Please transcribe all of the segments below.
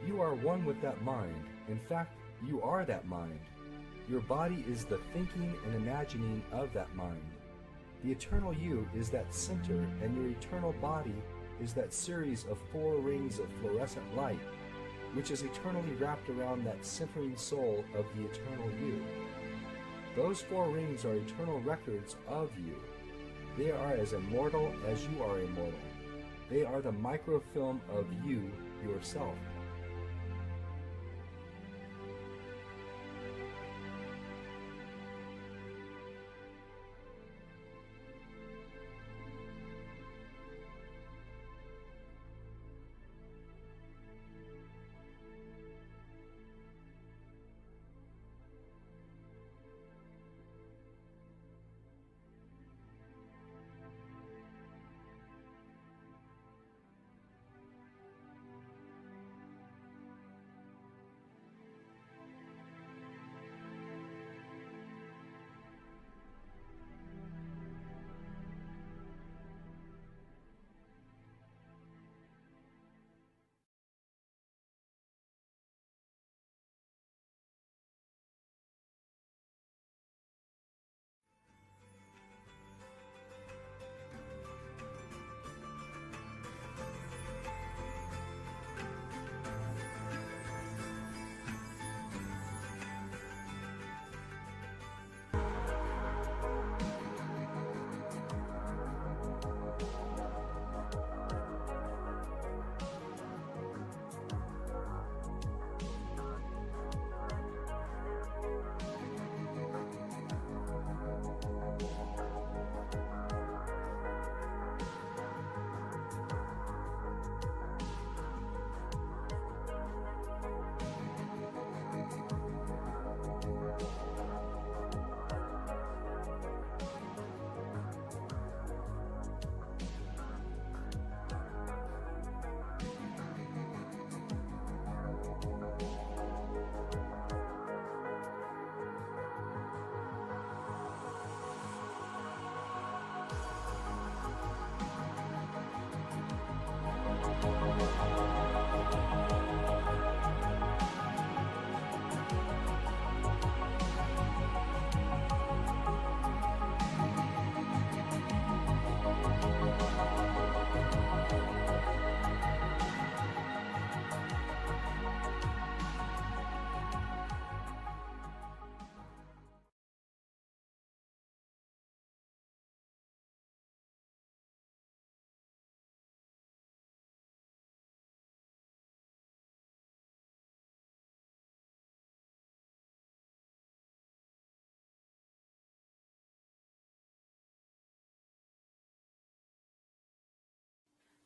You are one with that mind. In fact, you are that mind. Your body is the thinking and imagining of that mind. The eternal you is that center, and your eternal body is that series of 4 rings of fluorescent light, which is eternally wrapped around that centering soul of the eternal you. Those 4 rings are eternal records of you. They are as immortal as you are immortal. They are the microfilm of you yourself.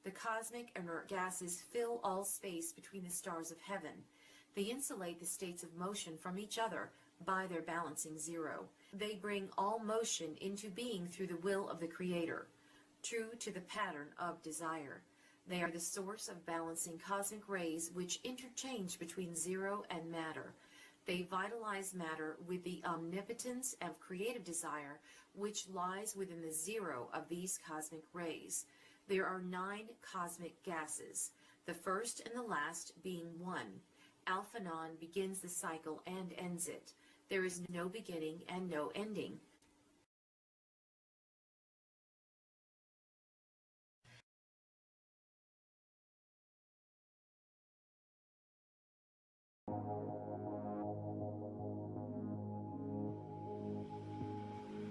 The cosmic inert gases fill all space between the stars of heaven. They insulate the states of motion from each other by their balancing zero. They bring all motion into being through the will of the Creator, true to the pattern of desire. They are the source of balancing cosmic rays which interchange between zero and matter. They vitalize matter with the omnipotence of creative desire which lies within the zero of these cosmic rays. There are 9 cosmic gases, the first and the last being one. Alphanon begins the cycle and ends it. There is no beginning and no ending.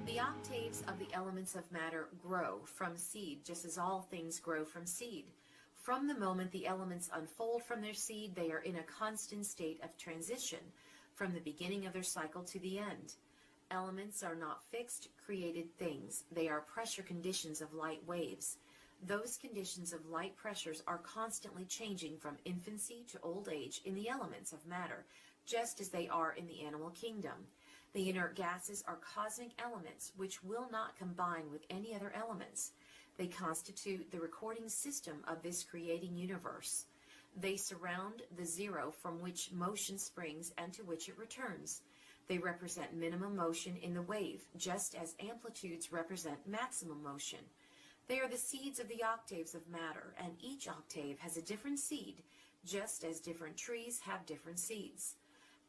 The octaves of the elements of matter grow from seed, just as all things grow from seed. From the moment the elements unfold from their seed, they are in a constant state of transition, from the beginning of their cycle to the end. Elements are not fixed, created things. They are pressure conditions of light waves. Those conditions of light pressures are constantly changing from infancy to old age in the elements of matter, just as they are in the animal kingdom. The inert gases are cosmic elements which will not combine with any other elements. They constitute the recording system of this creating universe. They surround the zero from which motion springs and to which it returns. They represent minimum motion in the wave, just as amplitudes represent maximum motion. They are the seeds of the octaves of matter, and each octave has a different seed, just as different trees have different seeds.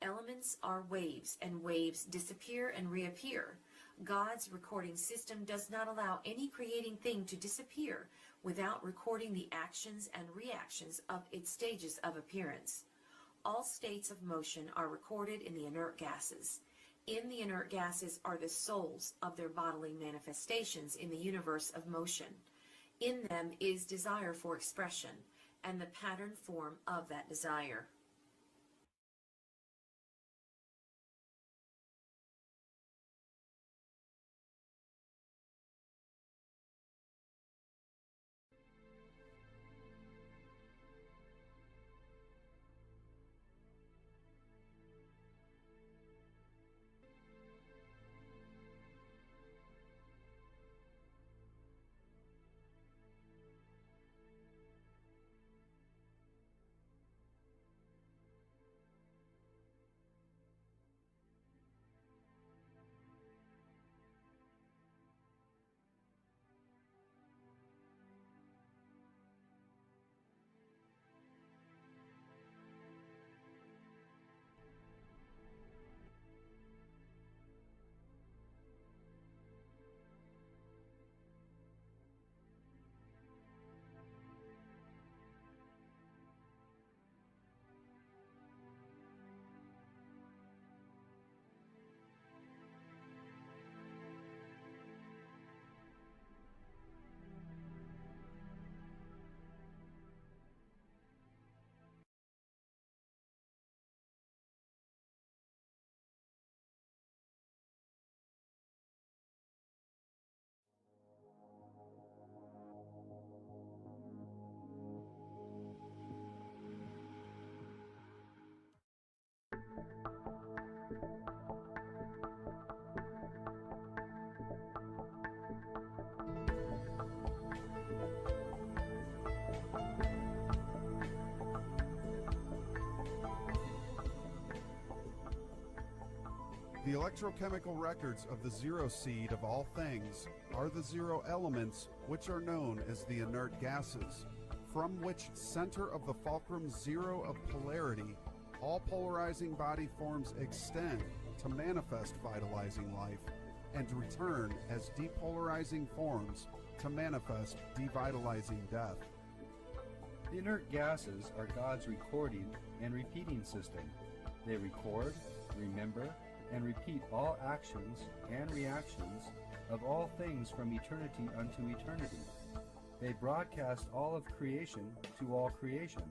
Elements are waves, and waves disappear and reappear. God's recording system does not allow any creating thing to disappear without recording the actions and reactions of its stages of appearance. All states of motion are recorded in the inert gases. In the inert gases are the souls of their bodily manifestations in the universe of motion. In them is desire for expression, and the pattern form of that desire. The electrochemical records of the zero seed of all things are the zero elements, which are known as the inert gases, from which center of the fulcrum zero of polarity, all polarizing body forms extend to manifest vitalizing life, and return as depolarizing forms to manifest devitalizing death. The inert gases are God's recording and repeating system. They record, remember, and repeat all actions and reactions of all things from eternity unto eternity. They broadcast all of creation to all creation,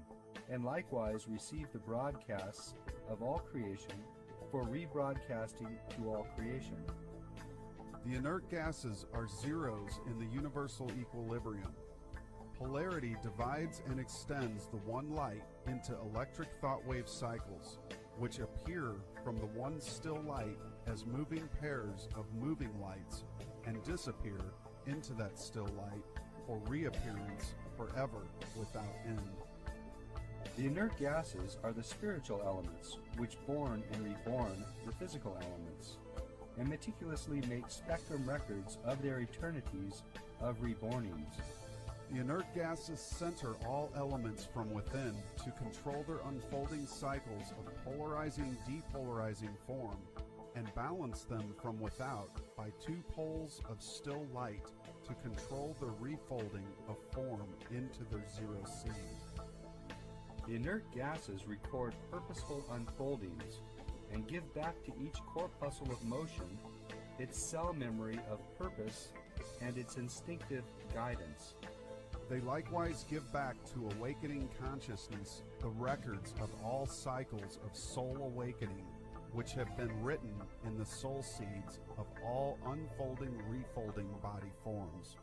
and likewise receive the broadcasts of all creation for rebroadcasting to all creation. The inert gases are zeros in the universal equilibrium. Polarity divides and extends the one light into electric thought wave cycles, which appear from the one still light as moving pairs of moving lights and disappear into that still light for reappearance forever without end. The inert gases are the spiritual elements, which born and reborn the physical elements, and meticulously make spectrum records of their eternities of rebornings. The inert gases center all elements from within to control their unfolding cycles of polarizing, depolarizing form, and balance them from without by two poles of still light to control the refolding of form into their zero seed. The inert gases record purposeful unfoldings and give back to each corpuscle of motion its cell memory of purpose and its instinctive guidance. They likewise give back to awakening consciousness the records of all cycles of soul awakening, which have been written in the soul seeds of all unfolding, refolding body forms.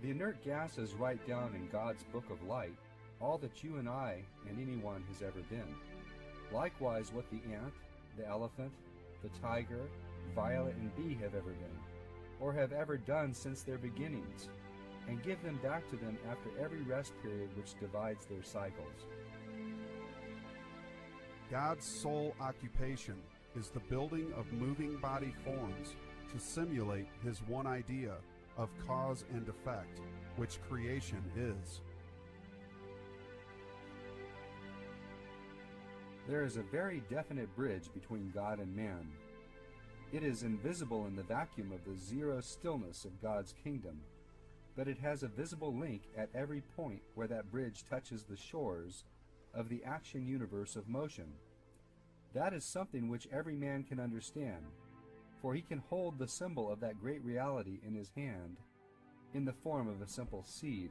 The inert gases write down in God's book of light all that you and I and anyone has ever been. Likewise what the ant, the elephant, the tiger, violet, and bee have ever been, or have ever done since their beginnings, and give them back to them after every rest period which divides their cycles. God's sole occupation is the building of moving body forms to simulate his one idea of cause and effect, which creation is. There is a very definite bridge between God and man. It is invisible in the vacuum of the zero stillness of God's kingdom, but it has a visible link at every point where that bridge touches the shores of the action universe of motion. That is something which every man can understand, for he can hold the symbol of that great reality in his hand in the form of a simple seed.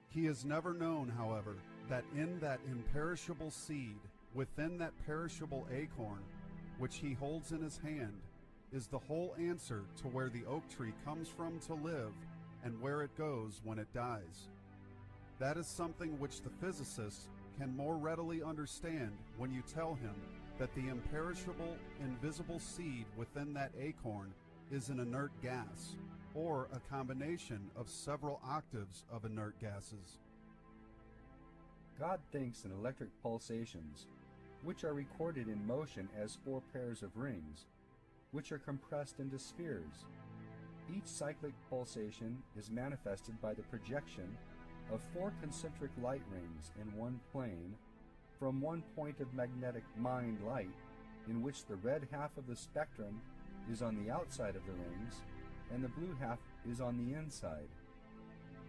He has never known, however, that in that imperishable seed, within that perishable acorn, which he holds in his hand, is the whole answer to where the oak tree comes from to live and where it goes when it dies. That is something which the physicists can more readily understand when you tell him that the imperishable, invisible seed within that acorn is an inert gas, or a combination of several octaves of inert gases. God thinks in electric pulsations, which are recorded in motion as 4 pairs of rings, which are compressed into spheres. Each cyclic pulsation is manifested by the projection of 4 concentric light rings in one plane from one point of magnetic mind light, in which the red half of the spectrum is on the outside of the rings and the blue half is on the inside.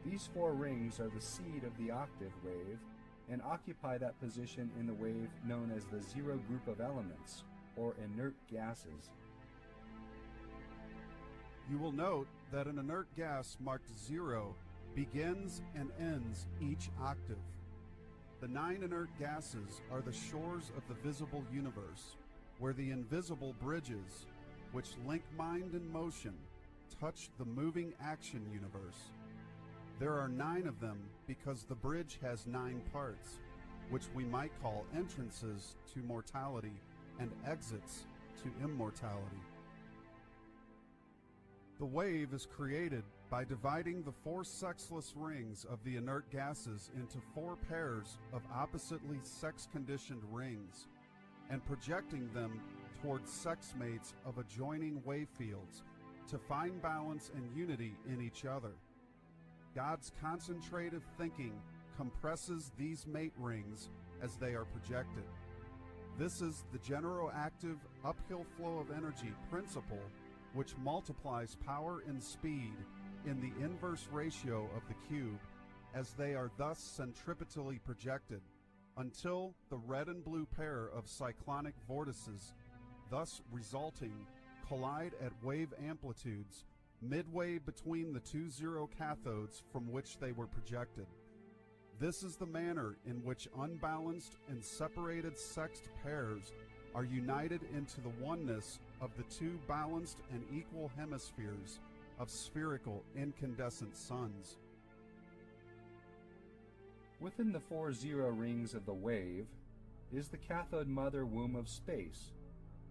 These 4 rings are the seed of the octave wave and occupy that position in the wave known as the zero group of elements, or inert gases. You will note that an inert gas marked 0 begins and ends each octave. The 9 inert gases are the shores of the visible universe, where the invisible bridges, which link mind and motion, touch the moving action universe. There are 9 of them because the bridge has 9 parts, which we might call entrances to mortality and exits to immortality. The wave is created by dividing the 4 sexless rings of the inert gases into 4 pairs of oppositely sex-conditioned rings and projecting them towards sex mates of adjoining wave fields to find balance and unity in each other. God's concentrative thinking compresses these mate rings as they are projected. This is the genero-active uphill flow of energy principle which multiplies power and speed in the inverse ratio of the cube as they are thus centripetally projected until the red and blue pair of cyclonic vortices, thus resulting, collide at wave amplitudes midway between the 2 zero cathodes from which they were projected. This is the manner in which unbalanced and separated sexed pairs are united into the oneness of the 2 balanced and equal hemispheres of spherical incandescent suns. Within the 4 zero rings of the wave is the cathode mother womb of space,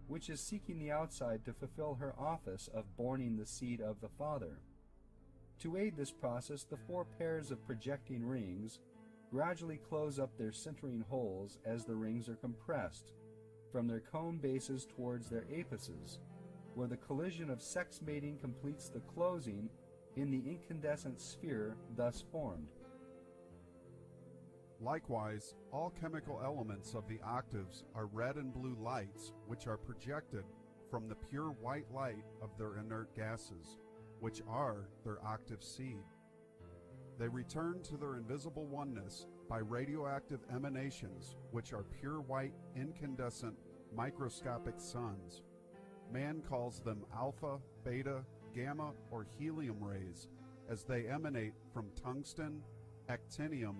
which is seeking the outside to fulfill her office of borning the seed of the Father. To aid this process, the 4 pairs of projecting rings gradually close up their centering holes as the rings are compressed from their cone bases towards their apices, where the collision of sex mating completes the closing in the incandescent sphere thus formed. Likewise, all chemical elements of the octaves are red and blue lights which are projected from the pure white light of their inert gases, which are their octave seed. They return to their invisible oneness by radioactive emanations, which are pure white incandescent microscopic suns. Man calls them alpha, beta, gamma, or helium rays, as they emanate from tungsten, actinium,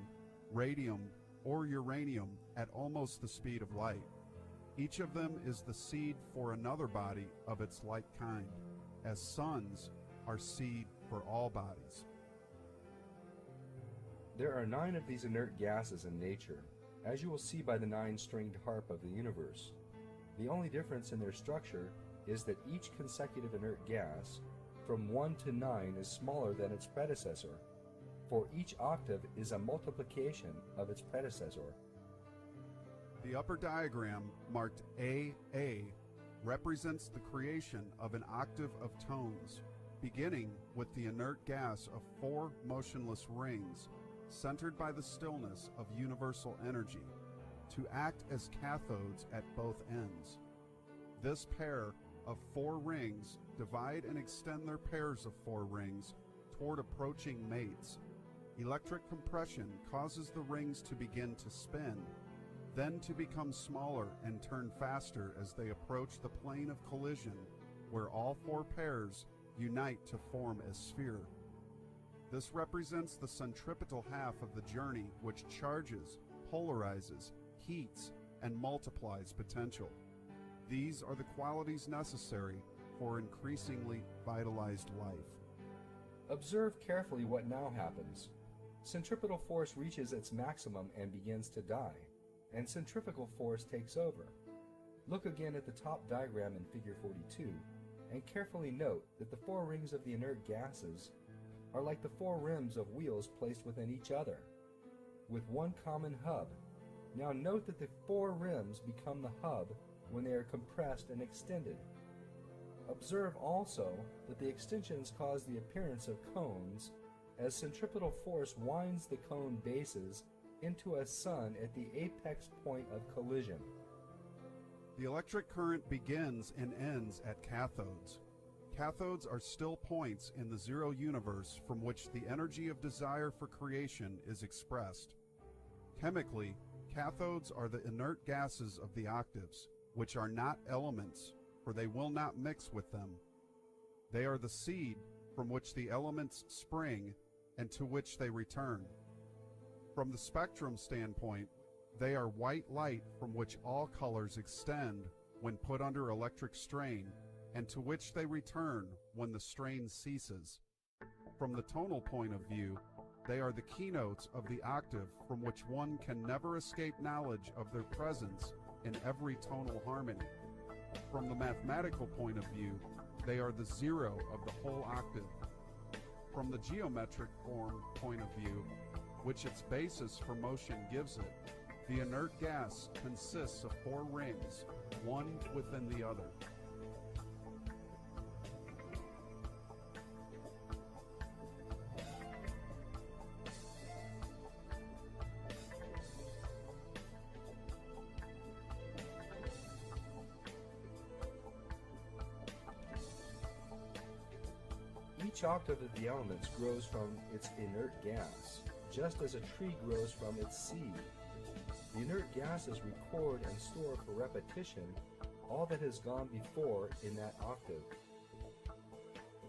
radium, or uranium at almost the speed of light. Each of them is the seed for another body of its like kind, as suns are seed for all bodies. There are 9 of these inert gases in nature, as you will see by the 9-stringed harp of the universe. The only difference in their structure is that each consecutive inert gas, from 1 to 9, is smaller than its predecessor, for each octave is a multiplication of its predecessor. The upper diagram, marked AA, represents the creation of an octave of tones, beginning with the inert gas of 4 motionless rings, centered by the stillness of universal energy, to act as cathodes at both ends. This pair of 4 rings divide and extend their pairs of 4 rings toward approaching mates. Electric compression causes the rings to begin to spin, then to become smaller and turn faster as they approach the plane of collision, where all 4 pairs unite to form a sphere. This represents the centripetal half of the journey, which charges, polarizes, heats, and multiplies potential. These are the qualities necessary for increasingly vitalized life. Observe carefully what now happens. Centripetal force reaches its maximum and begins to die, and centrifugal force takes over. Look again at the top diagram in Figure 42, and carefully note that the 4 rings of the inert gases are like the 4 rims of wheels placed within each other, with one common hub. Now note that the 4 rims become the hub when they are compressed and extended. Observe also that the extensions cause the appearance of cones as centripetal force winds the cone bases into a sun at the apex point of collision. The electric current begins and ends at cathodes. Cathodes are still points in the zero universe from which the energy of desire for creation is expressed. Chemically, cathodes are the inert gases of the octaves, which are not elements, for they will not mix with them. They are the seed from which the elements spring and to which they return. From the spectrum standpoint, they are white light from which all colors extend when put under electric strain, and to which they return when the strain ceases. From the tonal point of view, they are the keynotes of the octave from which one can never escape knowledge of their presence in every tonal harmony. From the mathematical point of view, they are the zero of the whole octave. From the geometric form point of view, which its basis for motion gives it, the inert gas consists of 4 rings, one within the other. Each octave of the elements grows from its inert gas, just as a tree grows from its seed. The inert gases record and store for repetition all that has gone before in that octave.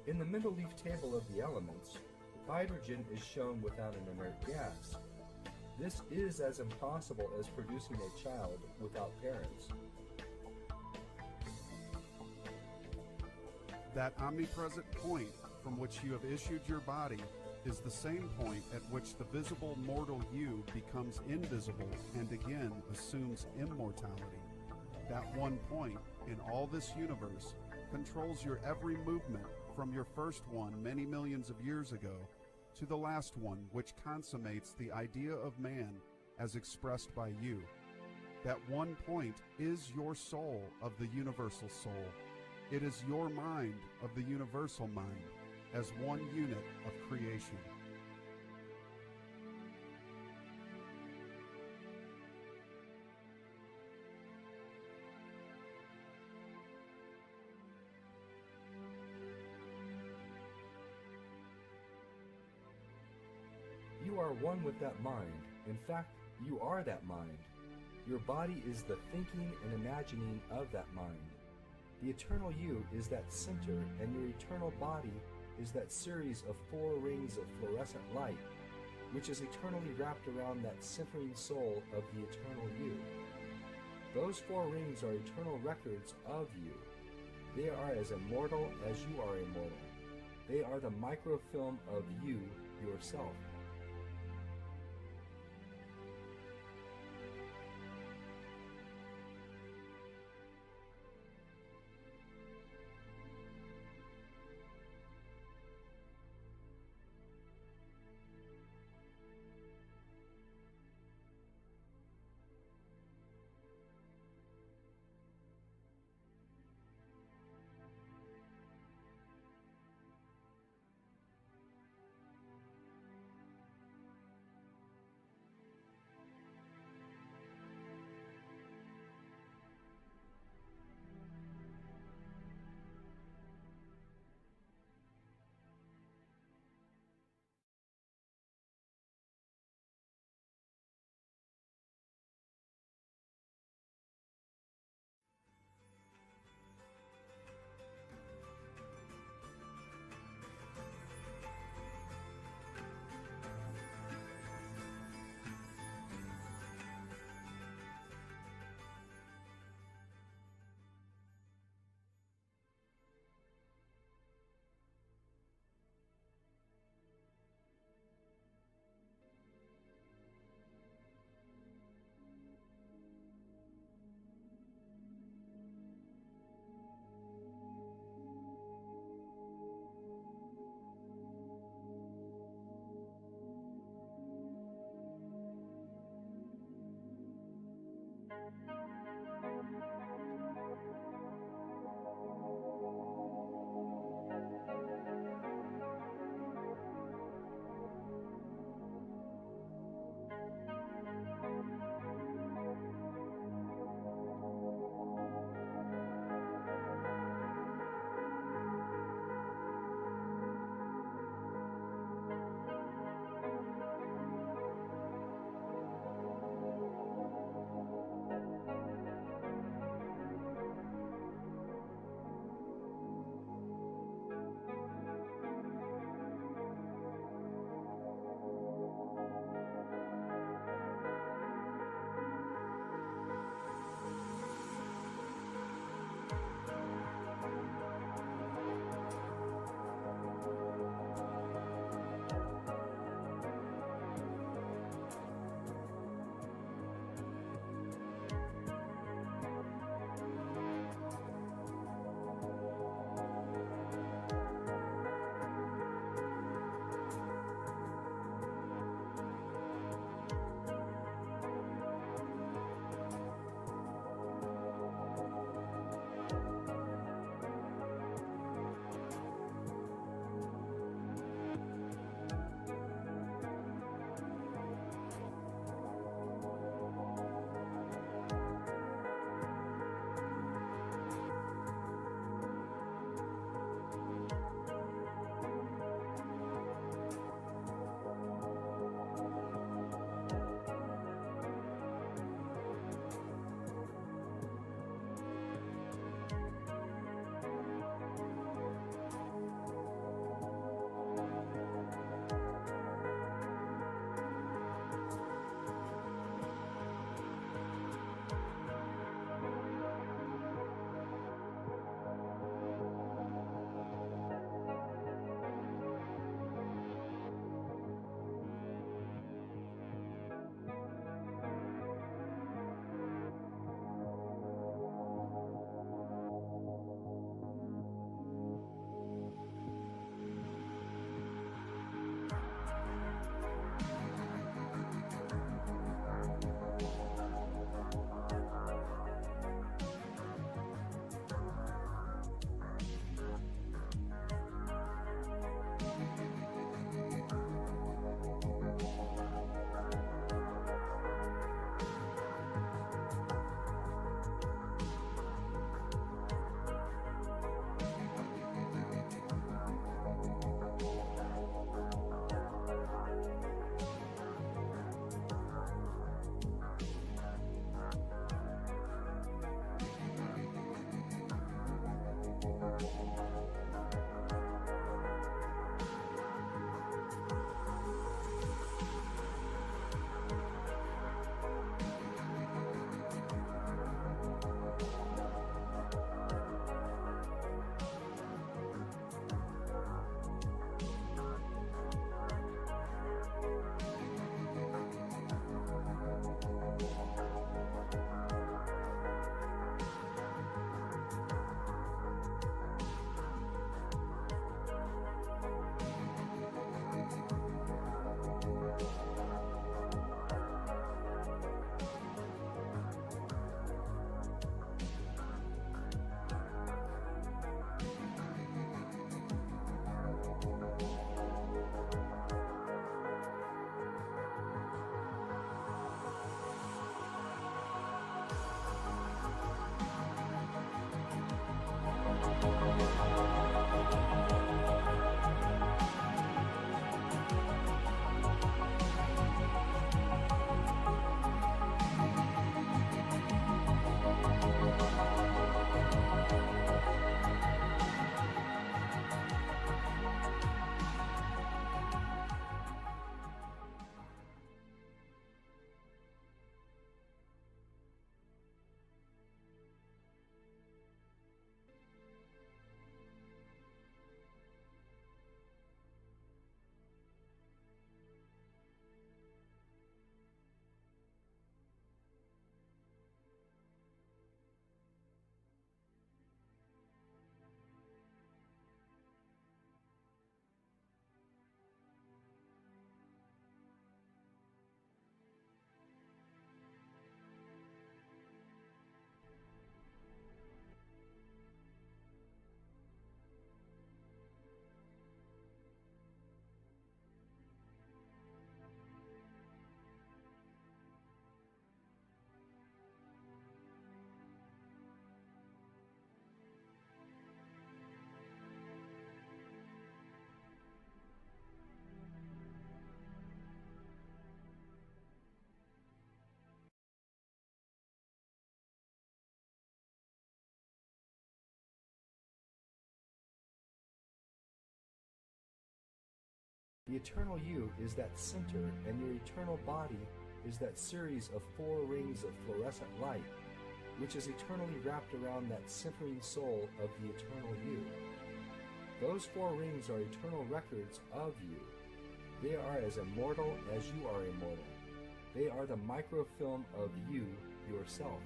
In the middle leaf table of the elements, hydrogen is shown without an inert gas. This is as impossible as producing a child without parents. That omnipresent point from which you have issued your body is the same point at which the visible mortal you becomes invisible and again assumes immortality. That one point in all this universe controls your every movement from your first one many millions of years ago to the last one, which consummates the idea of man as expressed by you. That one point is your soul of the universal soul. It is your mind of the universal mind, as one unit of creation. You are one with that mind. In fact, you are that mind. Your body is the thinking and imagining of that mind. The eternal you is that center, and your eternal body is that series of 4 rings of fluorescent light, which is eternally wrapped around that centering soul of the eternal you. Those 4 rings are eternal records of you. They are as immortal as you are immortal. They are the microfilm of you yourself. The eternal you is that center, and your eternal body is that series of 4 rings of fluorescent light, which is eternally wrapped around that centering soul of the eternal you. Those 4 rings are eternal records of you. They are as immortal as you are immortal. They are the microfilm of you yourself.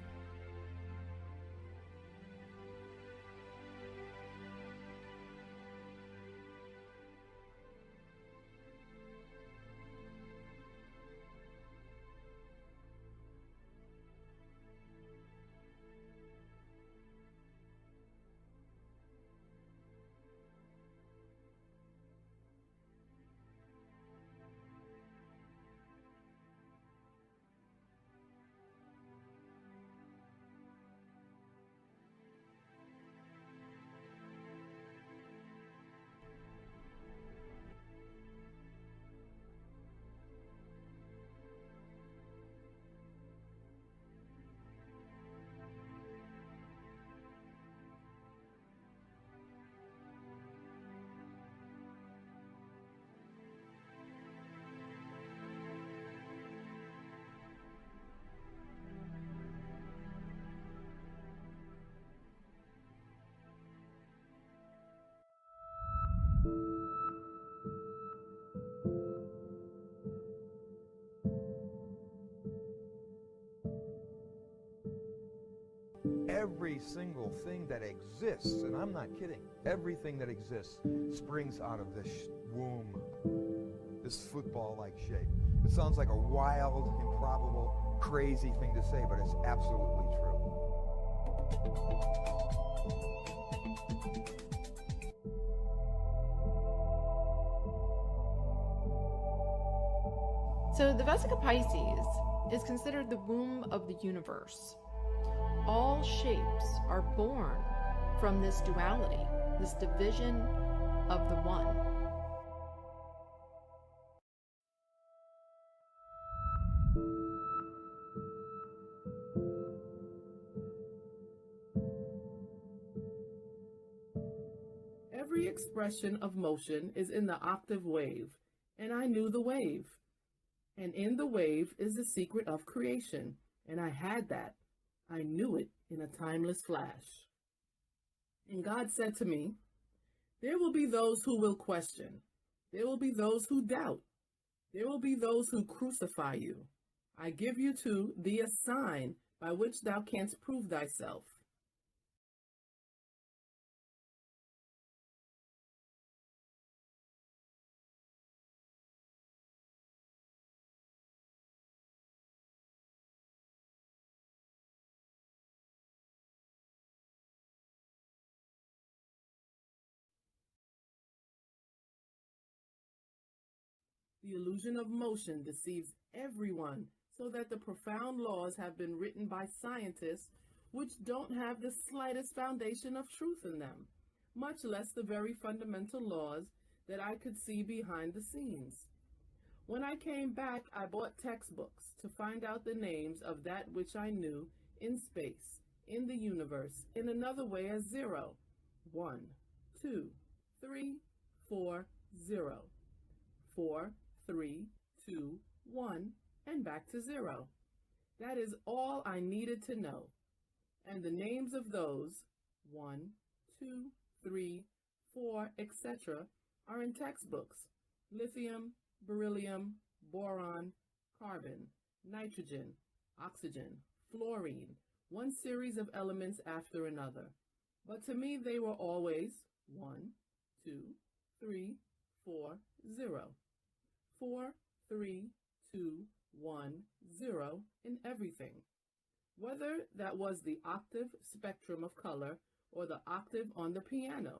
Every single thing that exists, and I'm not kidding, everything that exists springs out of this womb, this football-like shape. It sounds like a wild, improbable, crazy thing to say, but it's absolutely true. So the Vesica Pisces is considered the womb of the universe. All shapes are born from this duality, this division of the one. Every expression of motion is in the octave wave, and I knew the wave. And in the wave is the secret of creation, and I had that. I knew it in a timeless flash. And God said to me, there will be those who will question. There will be those who doubt. There will be those who crucify you. I give you to thee a sign by which thou canst prove thyself. The illusion of motion deceives everyone, so that the profound laws have been written by scientists which don't have the slightest foundation of truth in them, much less the very fundamental laws that I could see behind the scenes. When I came back, I bought textbooks to find out the names of that which I knew in space, in the universe, in another way as 0, 1, 2, 3, 4, 0, 4, 3, 2, 1, and back to 0. That is all I needed to know. And the names of those 1, 2, 3, 4, etc. are in textbooks. Lithium, beryllium, boron, carbon, nitrogen, oxygen, fluorine, one series of elements after another. But to me they were always 1, 2, 3, 4, 0. 4, 3, 2, 1, 0 in everything. Whether that was the octave spectrum of color or the octave on the piano.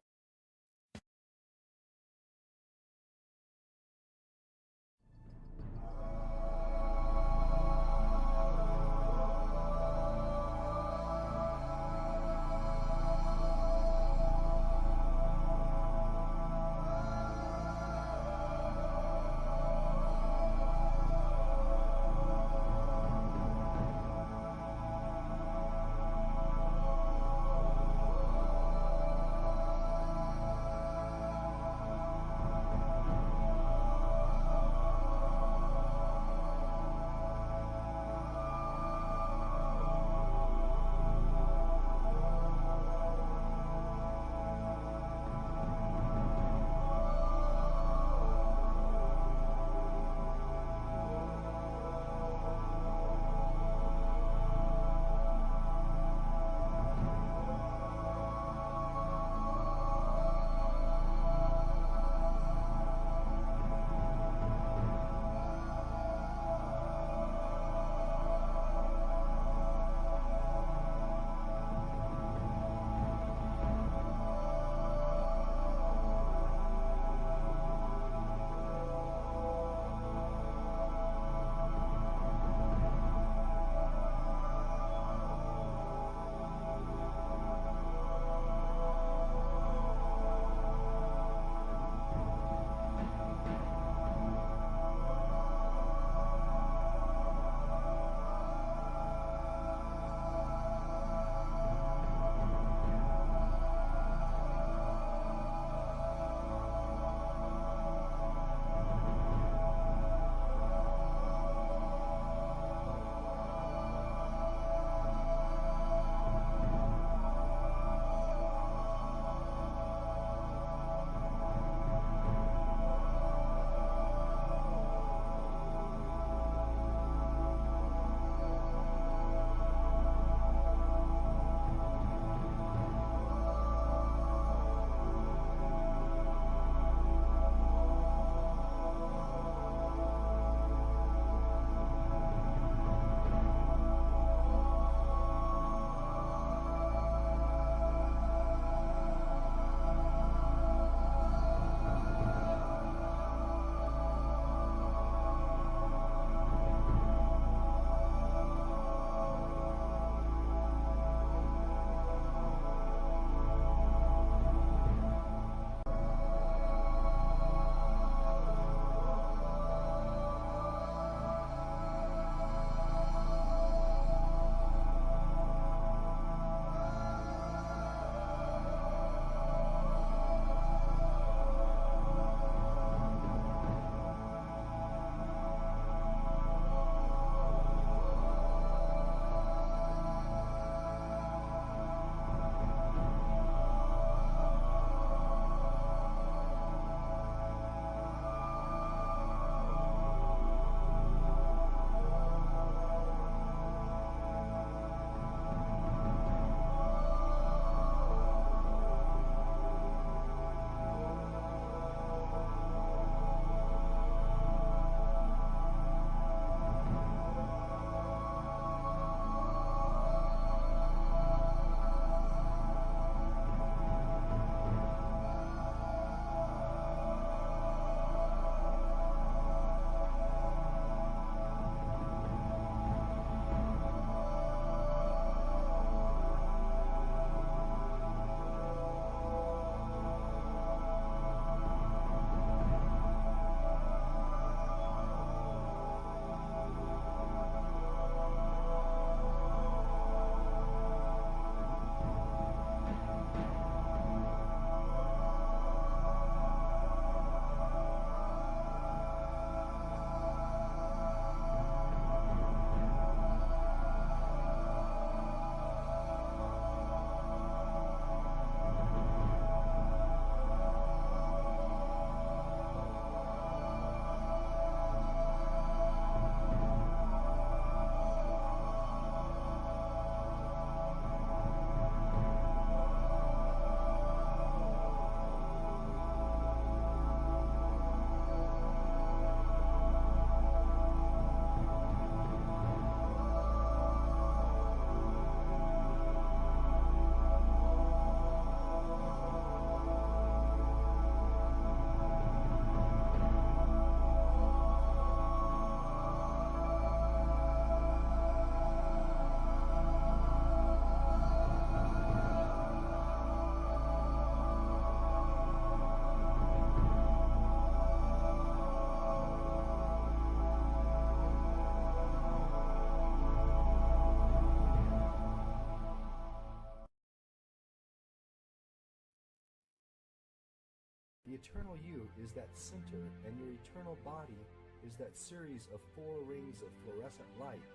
The eternal you is that center, and your eternal body is that series of 4 rings of fluorescent light,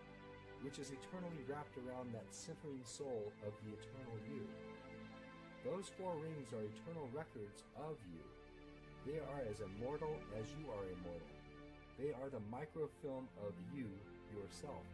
which is eternally wrapped around that centering soul of the eternal you. Those 4 rings are eternal records of you. They are as immortal as you are immortal. They are the microfilm of you yourself.